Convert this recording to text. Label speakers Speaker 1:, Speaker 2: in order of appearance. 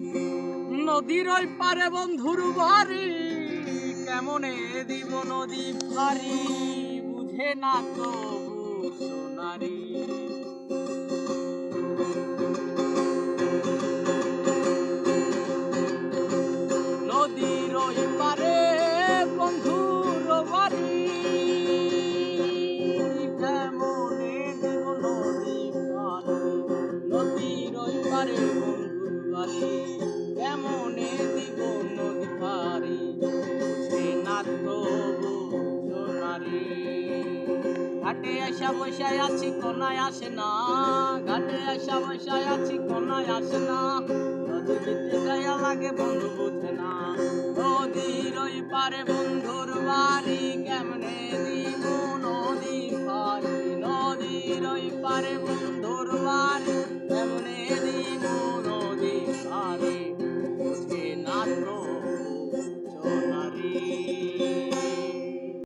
Speaker 1: নদীর ওই পারে বন্ধুর বাড়ি, কেমনে দিব নদী পারি, বুঝে না তো সোনারি। নদীর ওই পারে বন্ধুর বাড়ি, কেমনে দিব নদী পারি। নদীর ওই পারে বন্ধুর বাড়ি, কেমনে দিব নদী পারি, বুঝে না তো সোনারি। ঘাটে আসা বসায় আছি কোনায় আসে না, ঘাটে আসা বসায় আছি কোনায় আসে না, নদী যেতে গায়া লাগে বন্ধু বুঝে না। নদীর ওই পারে